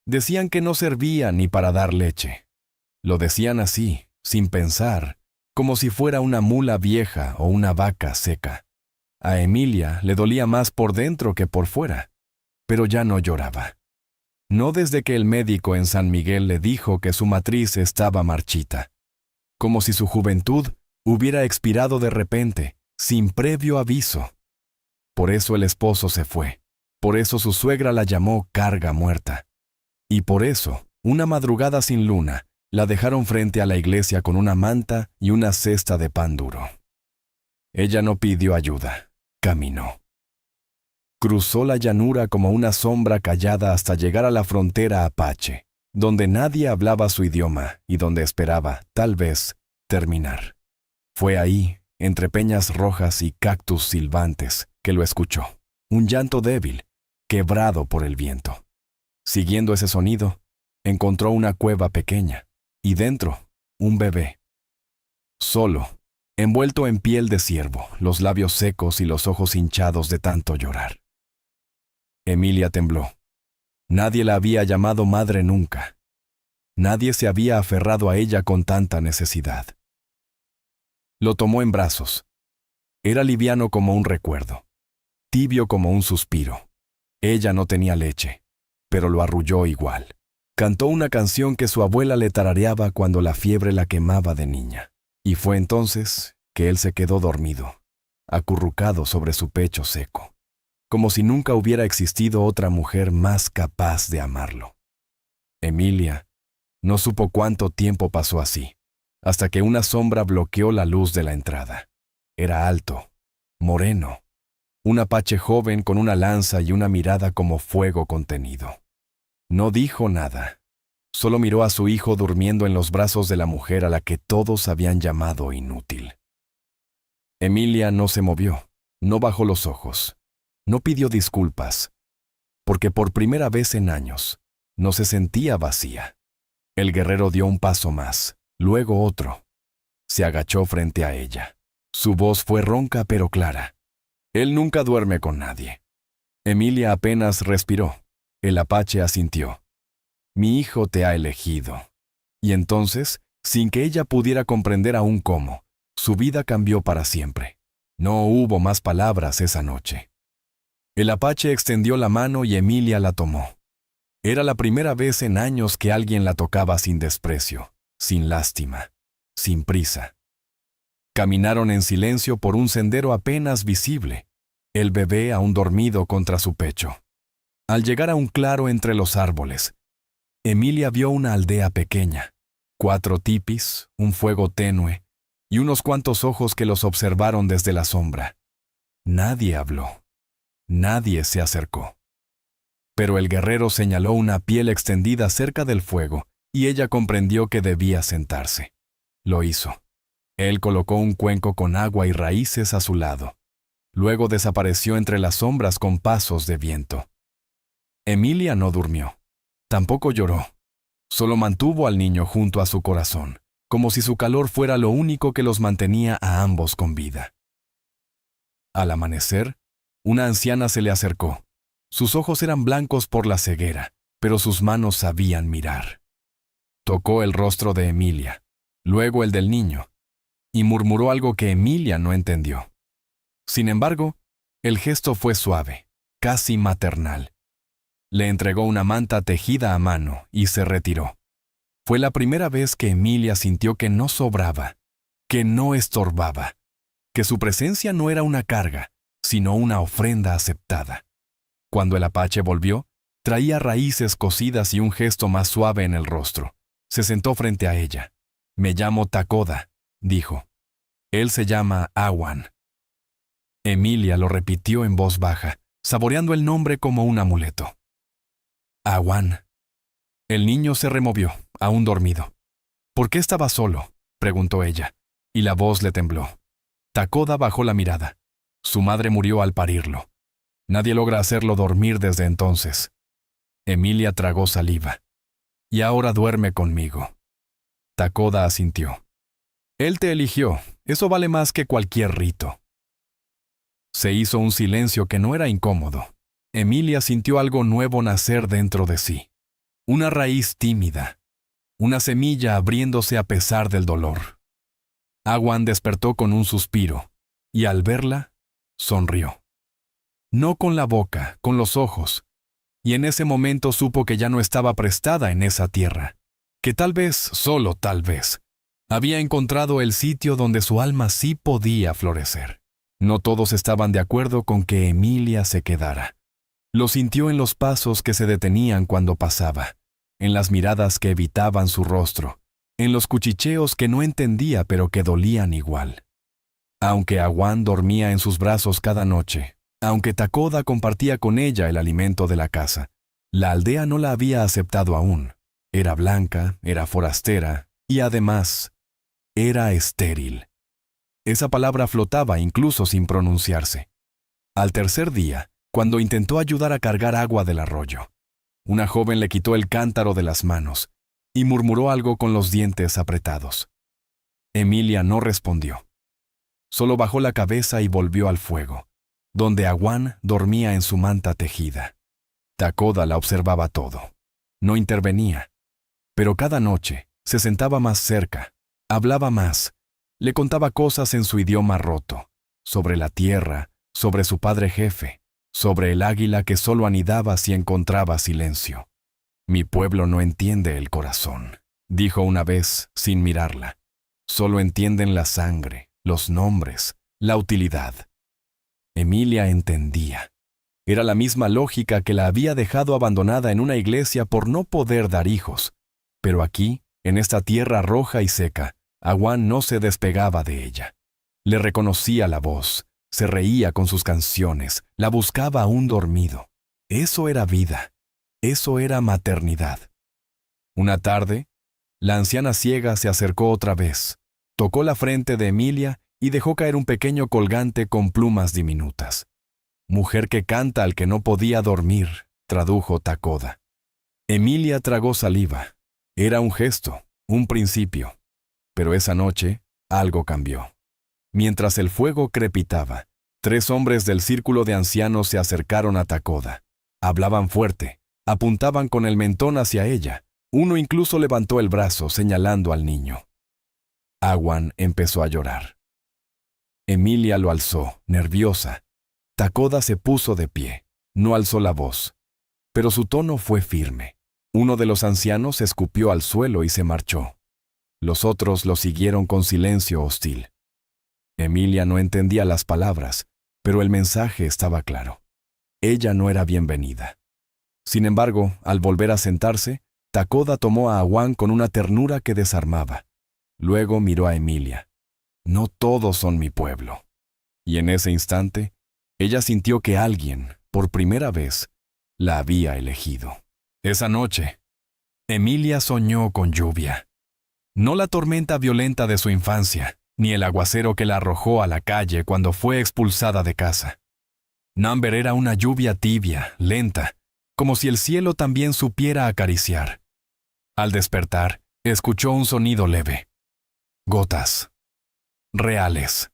Decían que no servía ni para dar leche. Lo decían así, sin pensar, como si fuera una mula vieja o una vaca seca. A Emilia le dolía más por dentro que por fuera, pero ya no lloraba. No desde que el médico en San Miguel le dijo que su matriz estaba marchita, como si su juventud hubiera expirado de repente, sin previo aviso. Por eso el esposo se fue, por eso su suegra la llamó carga muerta. Y por eso, una madrugada sin luna, la dejaron frente a la iglesia con una manta y una cesta de pan duro. Ella no pidió ayuda, caminó. Cruzó la llanura como una sombra callada hasta llegar a la frontera apache, donde nadie hablaba su idioma y donde esperaba, tal vez, terminar. Fue ahí, entre peñas rojas y cactus silbantes, que lo escuchó. Un llanto débil, quebrado por el viento. Siguiendo ese sonido, encontró una cueva pequeña, y dentro, un bebé. Solo, envuelto en piel de ciervo, los labios secos y los ojos hinchados de tanto llorar. Emilia tembló. Nadie la había llamado madre nunca. Nadie se había aferrado a ella con tanta necesidad. Lo tomó en brazos. Era liviano como un recuerdo, tibio como un suspiro. Ella no tenía leche, pero lo arrulló igual. Cantó una canción que su abuela le tarareaba cuando la fiebre la quemaba de niña. Y fue entonces que él se quedó dormido, acurrucado sobre su pecho seco, como si nunca hubiera existido otra mujer más capaz de amarlo. Emilia no supo cuánto tiempo pasó así, hasta que una sombra bloqueó la luz de la entrada. Era alto, moreno, un apache joven con una lanza y una mirada como fuego contenido. No dijo nada, solo miró a su hijo durmiendo en los brazos de la mujer a la que todos habían llamado inútil. Emilia no se movió, no bajó los ojos, no pidió disculpas, porque por primera vez en años no se sentía vacía. El guerrero dio un paso más, luego otro. Se agachó frente a ella. Su voz fue ronca pero clara. Él nunca duerme con nadie. Emilia apenas respiró. El apache asintió. Mi hijo te ha elegido. Y entonces, sin que ella pudiera comprender aún cómo, su vida cambió para siempre. No hubo más palabras esa noche. El apache extendió la mano y Emilia la tomó. Era la primera vez en años que alguien la tocaba sin desprecio, sin lástima, sin prisa. Caminaron en silencio por un sendero apenas visible, el bebé aún dormido contra su pecho. Al llegar a un claro entre los árboles, Emilia vio una aldea pequeña, 4 tipis, un fuego tenue y unos cuantos ojos que los observaron desde la sombra. Nadie habló, nadie se acercó. Pero el guerrero señaló una piel extendida cerca del fuego y ella comprendió que debía sentarse. Lo hizo. Él colocó un cuenco con agua y raíces a su lado. Luego desapareció entre las sombras con pasos de viento. Emilia no durmió. Tampoco lloró. Solo mantuvo al niño junto a su corazón, como si su calor fuera lo único que los mantenía a ambos con vida. Al amanecer, una anciana se le acercó. Sus ojos eran blancos por la ceguera, pero sus manos sabían mirar. Tocó el rostro de Emilia, luego el del niño, y murmuró algo que Emilia no entendió. Sin embargo, el gesto fue suave, casi maternal. Le entregó una manta tejida a mano y se retiró. Fue la primera vez que Emilia sintió que no sobraba, que no estorbaba, que su presencia no era una carga, sino una ofrenda aceptada. Cuando el apache volvió, traía raíces cocidas y un gesto más suave en el rostro. Se sentó frente a ella. Me llamo Takoda, dijo. Él se llama Awan. Emilia lo repitió en voz baja, saboreando el nombre como un amuleto. Awan. El niño se removió, aún dormido. ¿Por qué estaba solo?, preguntó ella, y la voz le tembló. Takoda bajó la mirada. Su madre murió al parirlo. Nadie logra hacerlo dormir desde entonces. Emilia tragó saliva. Y ahora duerme conmigo. Takoda asintió. Él te eligió, eso vale más que cualquier rito. Se hizo un silencio que no era incómodo. Emilia sintió algo nuevo nacer dentro de sí. una raíz tímida, una semilla abriéndose a pesar del dolor. Awan despertó con un suspiro, y al verla, sonrió. No con la boca, con los ojos, y en ese momento supo que ya no estaba prestada en esa tierra, que tal vez, solo tal vez, había encontrado el sitio donde su alma sí podía florecer. No todos estaban de acuerdo con que Emilia se quedara. Lo sintió en los pasos que se detenían cuando pasaba, en las miradas que evitaban su rostro, en los cuchicheos que no entendía pero que dolían igual. Aunque Awan dormía en sus brazos cada noche, aunque Takoda compartía con ella el alimento de la casa, la aldea no la había aceptado aún. Era blanca, era forastera y además, era estéril. Esa palabra flotaba incluso sin pronunciarse. Al tercer día, cuando intentó ayudar a cargar agua del arroyo, una joven le quitó el cántaro de las manos y murmuró algo con los dientes apretados. Emilia no respondió. Solo bajó la cabeza y volvió al fuego, donde Awan dormía en su manta tejida. Takoda la observaba todo. No intervenía. Pero cada noche se sentaba más cerca, hablaba más, le contaba cosas en su idioma roto, sobre la tierra, sobre su padre jefe, sobre el águila que solo anidaba si encontraba silencio. «Mi pueblo no entiende el corazón», dijo una vez sin mirarla. «Solo entienden la sangre, los nombres, la utilidad». Emilia entendía. Era la misma lógica que la había dejado abandonada en una iglesia por no poder dar hijos. Pero aquí, en esta tierra roja y seca, Awan no se despegaba de ella. Le reconocía la voz, se reía con sus canciones, la buscaba aún dormido. Eso era vida. Eso era maternidad. Una tarde, la anciana ciega se acercó otra vez, tocó la frente de Emilia y dejó caer un pequeño colgante con plumas diminutas. «Mujer que canta al que no podía dormir», tradujo Takoda. Emilia tragó saliva. Era un gesto, un principio. Pero esa noche, algo cambió. Mientras el fuego crepitaba, 3 hombres del círculo de ancianos se acercaron a Takoda. Hablaban fuerte, apuntaban con el mentón hacia ella. Uno incluso levantó el brazo señalando al niño. Awan empezó a llorar. Emilia lo alzó, nerviosa. Takoda se puso de pie. No alzó la voz, pero su tono fue firme. Uno de los ancianos escupió al suelo y se marchó. Los otros lo siguieron con silencio hostil. Emilia no entendía las palabras, pero el mensaje estaba claro. Ella no era bienvenida. Sin embargo, al volver a sentarse, Takoda tomó a Awan con una ternura que desarmaba. Luego miró a Emilia. «No todos son mi pueblo». Y en ese instante, ella sintió que alguien, por primera vez, la había elegido. Esa noche, Emilia soñó con lluvia. No la tormenta violenta de su infancia, ni el aguacero que la arrojó a la calle cuando fue expulsada de casa. Number era una lluvia tibia, lenta, como si el cielo también supiera acariciar. Al despertar, escuchó un sonido leve. Gotas. Reales.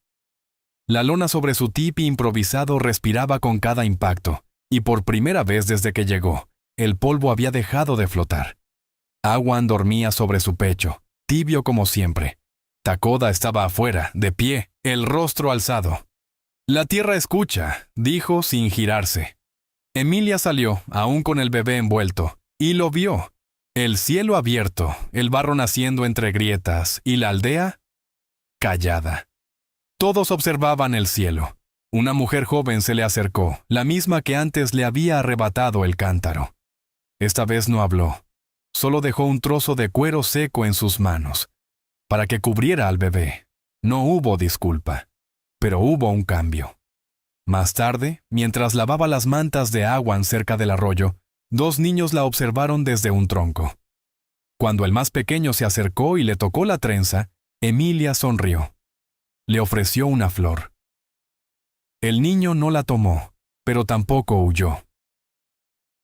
La lona sobre su tipi improvisado respiraba con cada impacto, y por primera vez desde que llegó, el polvo había dejado de flotar. Awan dormía sobre su pecho, tibio como siempre. Takoda estaba afuera, de pie, el rostro alzado. «La tierra escucha», dijo sin girarse. Emilia salió, aún con el bebé envuelto, y lo vio. El cielo abierto, el barro naciendo entre grietas, y la aldea callada. Todos observaban el cielo. Una mujer joven se le acercó, la misma que antes le había arrebatado el cántaro. Esta vez no habló, solo dejó un trozo de cuero seco en sus manos, para que cubriera al bebé. No hubo disculpa, pero hubo un cambio. Más tarde, mientras lavaba las mantas de Awan cerca del arroyo, 2 niños la observaron desde un tronco. Cuando el más pequeño se acercó y le tocó la trenza, Emilia sonrió. Le ofreció una flor. El niño no la tomó, pero tampoco huyó.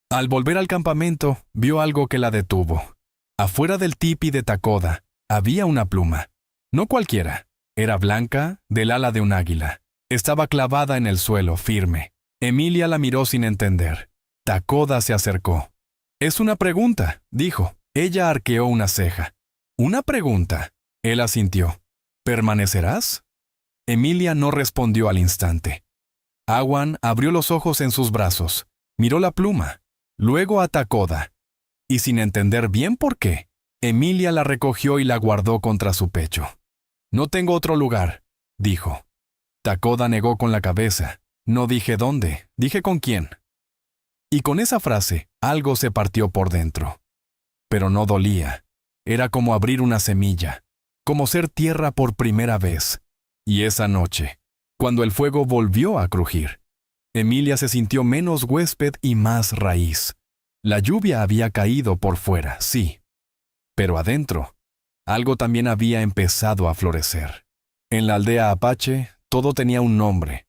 Al volver al campamento, vio algo que la detuvo. Afuera del tipi de Takoda, había una pluma. No cualquiera. Era blanca, del ala de un águila. Estaba clavada en el suelo, firme. Emilia la miró sin entender. Takoda se acercó. Es una pregunta, dijo. Ella arqueó una ceja. ¿Una pregunta? Él asintió. ¿Permanecerás? Emilia no respondió al instante. Awan abrió los ojos en sus brazos, miró la pluma, luego a Takoda, y sin entender bien por qué, Emilia la recogió y la guardó contra su pecho. No tengo otro lugar, dijo. Takoda negó con la cabeza. No dije dónde, dije con quién. Y con esa frase, algo se partió por dentro. Pero no dolía. Era como abrir una semilla, como ser tierra por primera vez. Y esa noche, cuando el fuego volvió a crujir, Emilia se sintió menos huésped y más raíz. La lluvia había caído por fuera, sí. Pero adentro, algo también había empezado a florecer. En la aldea apache, todo tenía un nombre.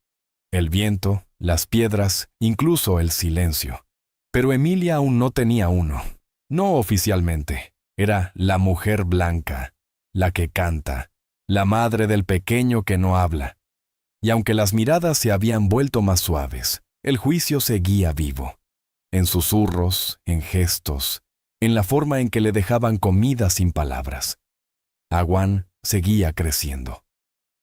El viento, las piedras, incluso el silencio. Pero Emilia aún no tenía uno. No oficialmente. Era la mujer blanca, la que canta, la madre del pequeño que no habla. Y aunque las miradas se habían vuelto más suaves, el juicio seguía vivo. En susurros, en gestos, en la forma en que le dejaban comida sin palabras. Awan seguía creciendo.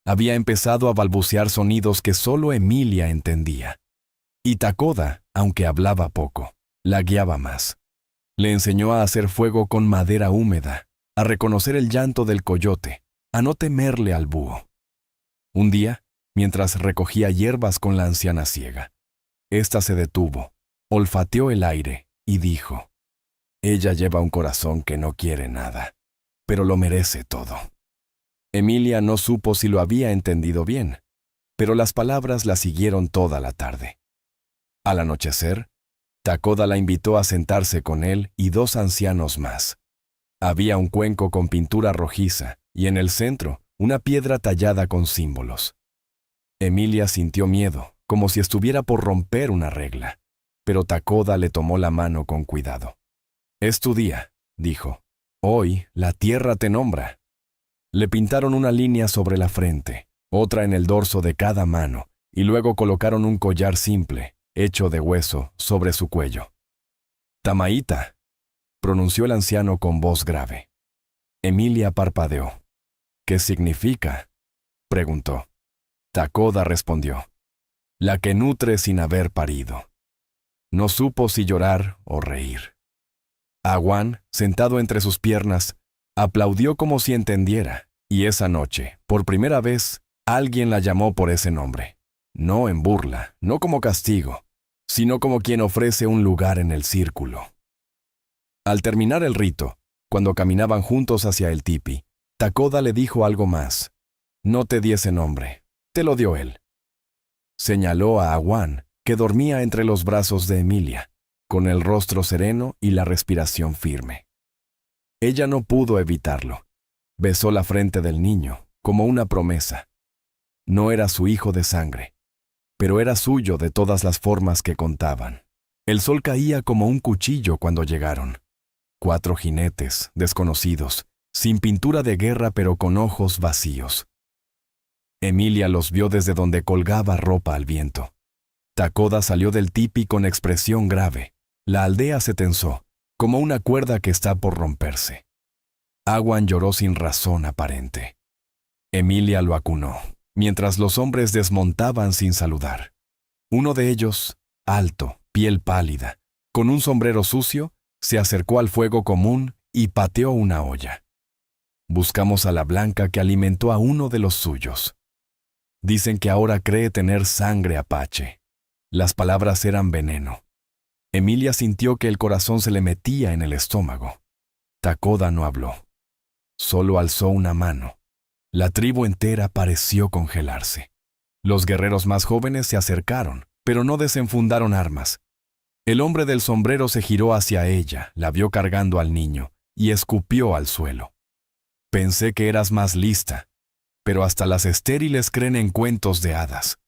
Había empezado a balbucear sonidos que solo Emilia entendía. Y Takoda, aunque hablaba poco, la guiaba más. Le enseñó a hacer fuego con madera húmeda, a reconocer el llanto del coyote, a no temerle al búho. Un día, mientras recogía hierbas con la anciana ciega, ésta se detuvo, olfateó el aire y dijo: «Ella lleva un corazón que no quiere nada, pero lo merece todo». Emilia no supo si lo había entendido bien, pero las palabras la siguieron toda la tarde. Al anochecer, Takoda la invitó a sentarse con él y dos ancianos más. Había un cuenco con pintura rojiza y en el centro una piedra tallada con símbolos. Emilia sintió miedo, como si estuviera por romper una regla, pero Takoda le tomó la mano con cuidado. «Es tu día», dijo. «Hoy la tierra te nombra». Le pintaron una línea sobre la frente, otra en el dorso de cada mano, y luego colocaron un collar simple, hecho de hueso, sobre su cuello. «Tamaita», pronunció el anciano con voz grave. Emilia parpadeó. «¿Qué significa?», preguntó. Takoda respondió: «La que nutre sin haber parido». No supo si llorar o reír. Awan, sentado entre sus piernas, aplaudió como si entendiera, y esa noche, por primera vez, alguien la llamó por ese nombre. No en burla, no como castigo, sino como quien ofrece un lugar en el círculo. Al terminar el rito, cuando caminaban juntos hacia el tipi, Takoda le dijo algo más. «No te di ese nombre, te lo dio él». Señaló a Awan, que dormía entre los brazos de Emilia, con el rostro sereno y la respiración firme. Ella no pudo evitarlo. Besó la frente del niño, como una promesa. No era su hijo de sangre, pero era suyo de todas las formas que contaban. El sol caía como un cuchillo cuando llegaron. 4 jinetes, desconocidos, sin pintura de guerra pero con ojos vacíos. Emilia los vio desde donde colgaba ropa al viento. Takoda salió del tipi con expresión grave. La aldea se tensó, como una cuerda que está por romperse. Awan lloró sin razón aparente. Emilia lo acunó, mientras los hombres desmontaban sin saludar. Uno de ellos, alto, piel pálida, con un sombrero sucio, se acercó al fuego común y pateó una olla. «Buscamos a la blanca que alimentó a uno de los suyos. Dicen que ahora cree tener sangre apache». Las palabras eran veneno. Emilia sintió que el corazón se le metía en el estómago. Takoda no habló. Solo alzó una mano. La tribu entera pareció congelarse. Los guerreros más jóvenes se acercaron, pero no desenfundaron armas. El hombre del sombrero se giró hacia ella, la vio cargando al niño, y escupió al suelo. «Pensé que eras más lista, pero hasta las estériles creen en cuentos de hadas».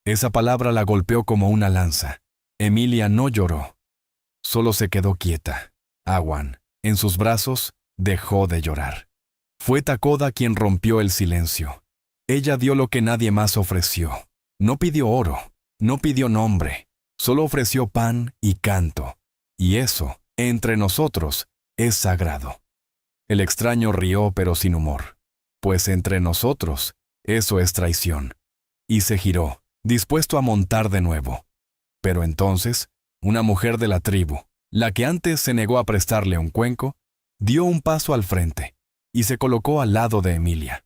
Esa palabra la golpeó como una lanza. Emilia no lloró. Solo se quedó quieta. Awan, en sus brazos, dejó de llorar. Fue Takoda quien rompió el silencio. Ella dio lo que nadie más ofreció. No pidió oro, no pidió nombre, solo ofreció pan y canto. Y eso, entre nosotros, es sagrado. El extraño rió pero sin humor. Pues entre nosotros, eso es traición. Y se giró, dispuesto a montar de nuevo. Pero entonces, una mujer de la tribu, la que antes se negó a prestarle un cuenco, dio un paso al frente y se colocó al lado de Emilia.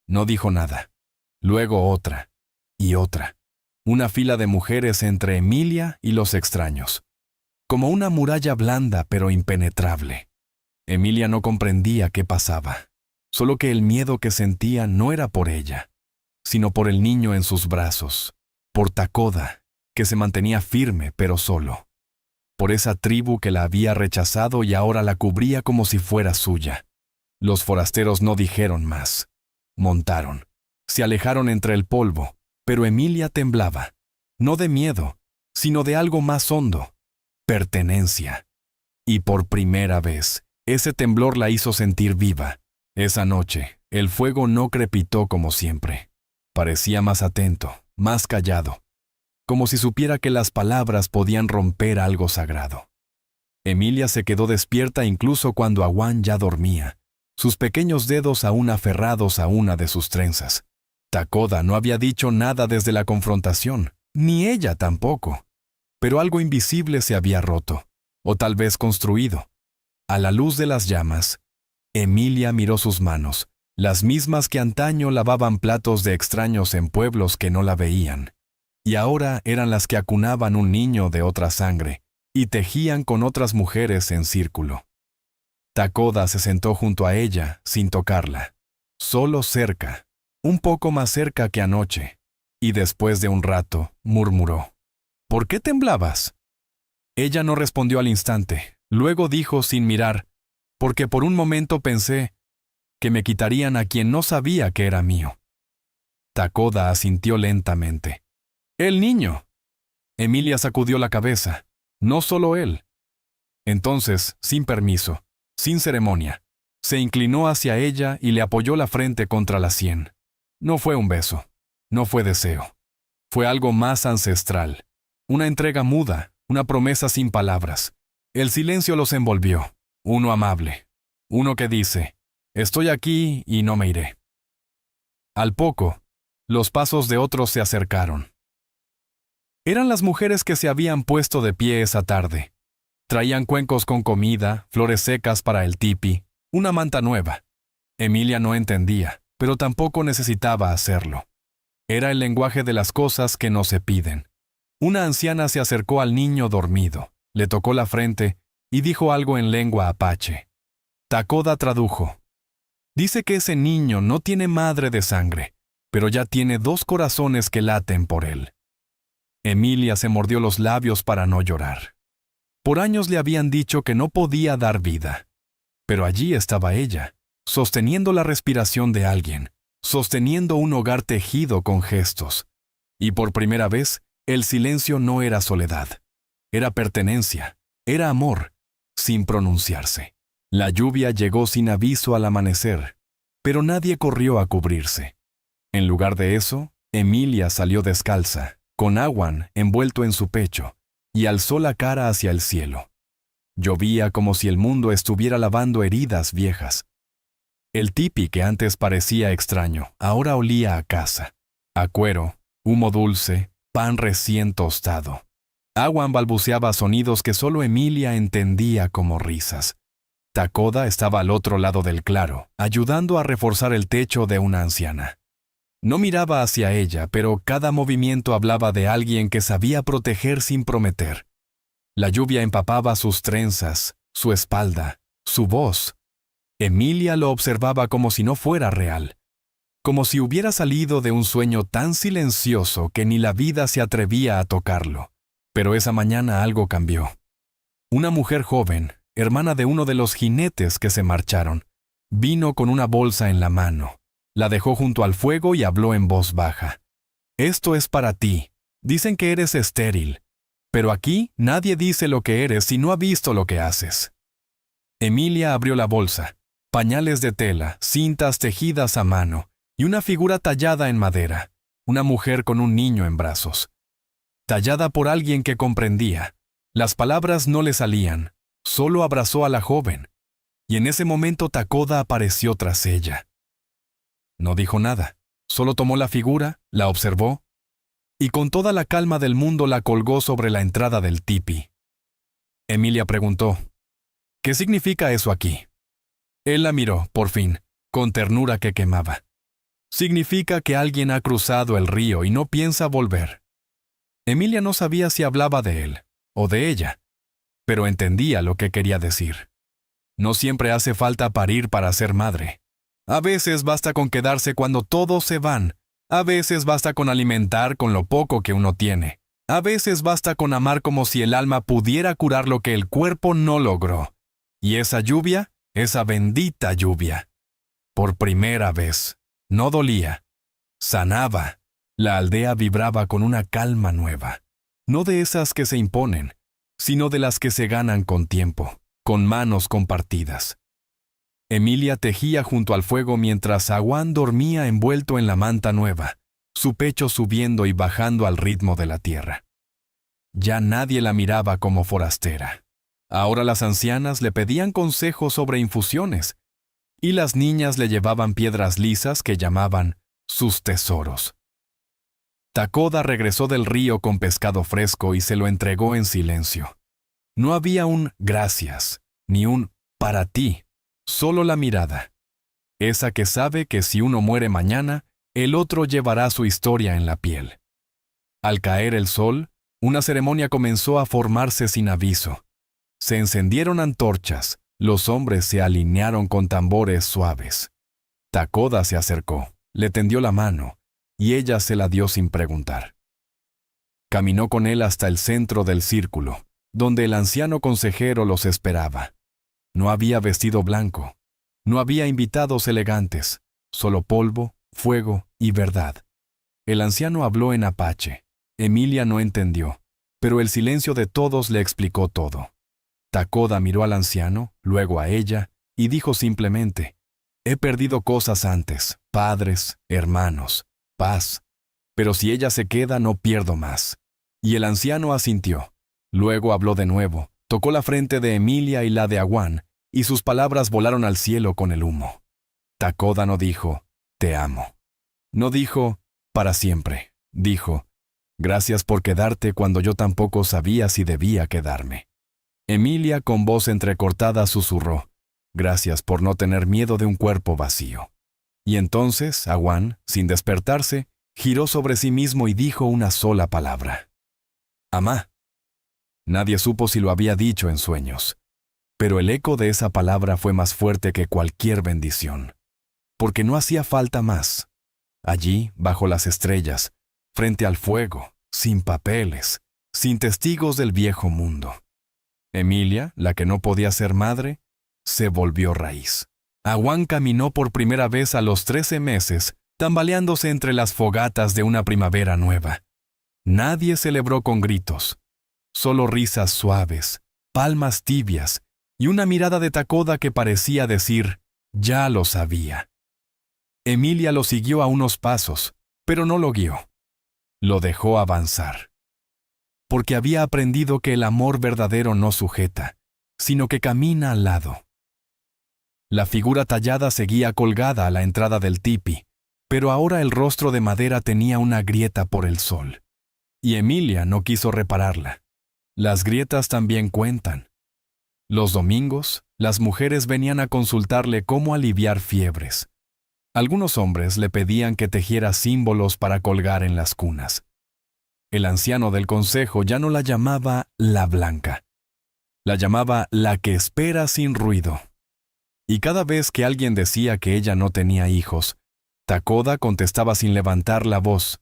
No dijo nada. Luego otra y otra. Una fila de mujeres entre Emilia y los extraños. Como una muralla blanda pero impenetrable. Emilia no comprendía qué pasaba. Solo que el miedo que sentía no era por ella, sino por el niño en sus brazos, por Takoda, que se mantenía firme pero solo, por esa tribu que la había rechazado y ahora la cubría como si fuera suya. Los forasteros no dijeron más. Montaron. Se alejaron entre el polvo, pero Emilia temblaba, no de miedo, sino de algo más hondo, pertenencia. Y por primera vez, ese temblor la hizo sentir viva. Esa noche, el fuego no crepitó como siempre. Parecía más atento, más callado, como si supiera que las palabras podían romper algo sagrado. Emilia se quedó despierta incluso cuando Awan ya dormía, sus pequeños dedos aún aferrados a una de sus trenzas. Takoda no había dicho nada desde la confrontación, ni ella tampoco. Pero algo invisible se había roto, o tal vez construido. A la luz de las llamas, Emilia miró sus manos, las mismas que antaño lavaban platos de extraños en pueblos que no la veían, y ahora eran las que acunaban un niño de otra sangre y tejían con otras mujeres en círculo. Takoda se sentó junto a ella sin tocarla, solo cerca, un poco más cerca que anoche, y después de un rato murmuró: ¿Por qué temblabas? Ella no respondió al instante, luego dijo sin mirar: porque por un momento pensé que me quitarían a quien no sabía que era mío. Takoda asintió lentamente. ¡El niño! Emilia sacudió la cabeza. No solo él. Entonces, sin permiso, sin ceremonia, se inclinó hacia ella y le apoyó la frente contra la sien. No fue un beso, no fue deseo. Fue algo más ancestral, una entrega muda, una promesa sin palabras. El silencio los envolvió, uno amable, uno que dice: estoy aquí y no me iré. Al poco, los pasos de otros se acercaron. Eran las mujeres que se habían puesto de pie esa tarde. Traían cuencos con comida, flores secas para el tipi, una manta nueva. Emilia no entendía, pero tampoco necesitaba hacerlo. Era el lenguaje de las cosas que no se piden. Una anciana se acercó al niño dormido, le tocó la frente y dijo algo en lengua apache. Takoda tradujo. Dice que ese niño no tiene madre de sangre, pero ya tiene 2 corazones que laten por él. Emilia se mordió los labios para no llorar. Por años le habían dicho que no podía dar vida. Pero allí estaba ella, sosteniendo la respiración de alguien, sosteniendo un hogar tejido con gestos. Y por primera vez, el silencio no era soledad. Era pertenencia, era amor, sin pronunciarse. La lluvia llegó sin aviso al amanecer, pero nadie corrió a cubrirse. En lugar de eso, Emilia salió descalza, con Awan envuelto en su pecho, y alzó la cara hacia el cielo. Llovía como si el mundo estuviera lavando heridas viejas. El tipi que antes parecía extraño, ahora olía a casa, a cuero, humo dulce, pan recién tostado. Awan balbuceaba sonidos que solo Emilia entendía como risas. Takoda estaba al otro lado del claro, ayudando a reforzar el techo de una anciana. No miraba hacia ella, pero cada movimiento hablaba de alguien que sabía proteger sin prometer. La lluvia empapaba sus trenzas, su espalda, su voz. Emilia lo observaba como si no fuera real, como si hubiera salido de un sueño tan silencioso que ni la vida se atrevía a tocarlo. Pero esa mañana algo cambió. Una mujer joven, hermana de uno de los jinetes que se marcharon, vino con una bolsa en la mano. La dejó junto al fuego y habló en voz baja. Esto es para ti. Dicen que eres estéril. Pero aquí nadie dice lo que eres si no ha visto lo que haces. Emilia abrió la bolsa. Pañales de tela, cintas tejidas a mano y una figura tallada en madera. Una mujer con un niño en brazos. Tallada por alguien que comprendía. Las palabras no le salían, solo abrazó a la joven, y en ese momento Takoda apareció tras ella. No dijo nada, solo tomó la figura, la observó, y con toda la calma del mundo la colgó sobre la entrada del tipi. Emilia preguntó, ¿qué significa eso aquí? Él la miró, por fin, con ternura que quemaba. Significa que alguien ha cruzado el río y no piensa volver. Emilia no sabía si hablaba de él o de ella, pero entendía lo que quería decir. No siempre hace falta parir para ser madre. A veces basta con quedarse cuando todos se van. A veces basta con alimentar con lo poco que uno tiene. A veces basta con amar como si el alma pudiera curar lo que el cuerpo no logró. Y esa lluvia, esa bendita lluvia, por primera vez, no dolía, sanaba. La aldea vibraba con una calma nueva, no de esas que se imponen, sino de las que se ganan con tiempo, con manos compartidas. Emilia tejía junto al fuego mientras Awan dormía envuelto en la manta nueva, su pecho subiendo y bajando al ritmo de la tierra. Ya nadie la miraba como forastera. Ahora las ancianas le pedían consejos sobre infusiones, y las niñas le llevaban piedras lisas que llamaban sus tesoros. Takoda regresó del río con pescado fresco y se lo entregó en silencio. No había un gracias, ni un para ti, solo la mirada. Esa que sabe que si uno muere mañana, el otro llevará su historia en la piel. Al caer el sol, una ceremonia comenzó a formarse sin aviso. Se encendieron antorchas, los hombres se alinearon con tambores suaves. Takoda se acercó, le tendió la mano, y ella se la dio sin preguntar. Caminó con él hasta el centro del círculo, donde el anciano consejero los esperaba. No había vestido blanco, no había invitados elegantes, solo polvo, fuego y verdad. El anciano habló en apache. Emilia no entendió, pero el silencio de todos le explicó todo. Takoda miró al anciano, luego a ella, y dijo simplemente, «He perdido cosas antes, padres, hermanos, paz, pero si ella se queda no pierdo más». Y el anciano asintió. Luego habló de nuevo, tocó la frente de Emilia y la de Awan, y sus palabras volaron al cielo con el humo. Takoda no dijo, «Te amo». No dijo, «Para siempre». Dijo, «Gracias por quedarte cuando yo tampoco sabía si debía quedarme». Emilia con voz entrecortada susurró, «Gracias por no tener miedo de un cuerpo vacío». Y entonces, Awan, sin despertarse, giró sobre sí mismo y dijo una sola palabra. «Amá». Nadie supo si lo había dicho en sueños, pero el eco de esa palabra fue más fuerte que cualquier bendición, porque no hacía falta más. Allí, bajo las estrellas, frente al fuego, sin papeles, sin testigos del viejo mundo. Emilia, la que no podía ser madre, se volvió raíz. Awan caminó por primera vez a los 13 meses, tambaleándose entre las fogatas de una primavera nueva. Nadie celebró con gritos, solo risas suaves, palmas tibias y una mirada de Takoda que parecía decir, «Ya lo sabía». Emilia lo siguió a unos pasos, pero no lo guió. Lo dejó avanzar. Porque había aprendido que el amor verdadero no sujeta, sino que camina al lado. La figura tallada seguía colgada a la entrada del tipi, pero ahora el rostro de madera tenía una grieta por el sol. Y Emilia no quiso repararla. Las grietas también cuentan. Los domingos, las mujeres venían a consultarle cómo aliviar fiebres. Algunos hombres le pedían que tejiera símbolos para colgar en las cunas. El anciano del consejo ya no la llamaba la blanca. La llamaba la que espera sin ruido. Y cada vez que alguien decía que ella no tenía hijos, Takoda contestaba sin levantar la voz.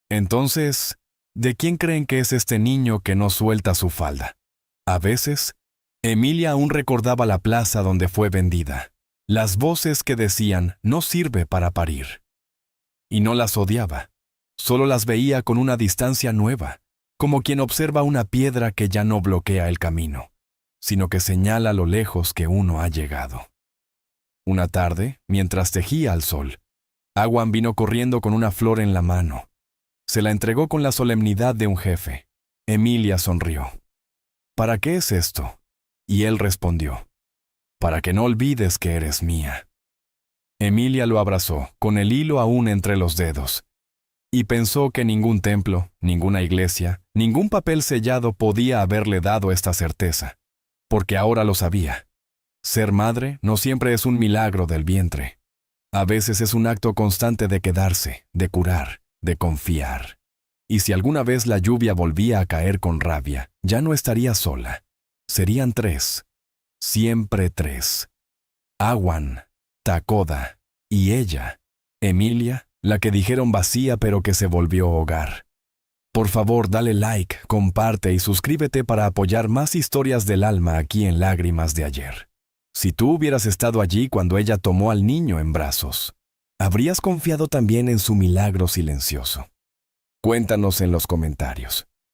Entonces, ¿de quién creen que es este niño que no suelta su falda? A veces, Emilia aún recordaba la plaza donde fue vendida. Las voces que decían, no sirve para parir. Y no las odiaba. Solo las veía con una distancia nueva, como quien observa una piedra que ya no bloquea el camino, sino que señala lo lejos que uno ha llegado. Una tarde, mientras tejía al sol, Awan vino corriendo con una flor en la mano. Se la entregó con la solemnidad de un jefe. Emilia sonrió. ¿para qué es esto? Y él respondió, para que no olvides que eres mía. Emilia lo abrazó, con el hilo aún entre los dedos, y pensó que ningún templo, ninguna iglesia, ningún papel sellado podía haberle dado esta certeza, porque ahora lo sabía. Ser madre no siempre es un milagro del vientre. A veces es un acto constante de quedarse, de curar, de confiar. Y si alguna vez la lluvia volvía a caer con rabia, ya no estaría sola. Serían 3. Siempre 3. Awan, Takoda y ella, Emilia, la que dijeron vacía pero que se volvió hogar. Por favor, dale like, comparte y suscríbete para apoyar más historias del alma aquí en Lágrimas de Ayer. Si tú hubieras estado allí cuando ella tomó al niño en brazos, ¿habrías confiado también en su milagro silencioso? Cuéntanos en los comentarios.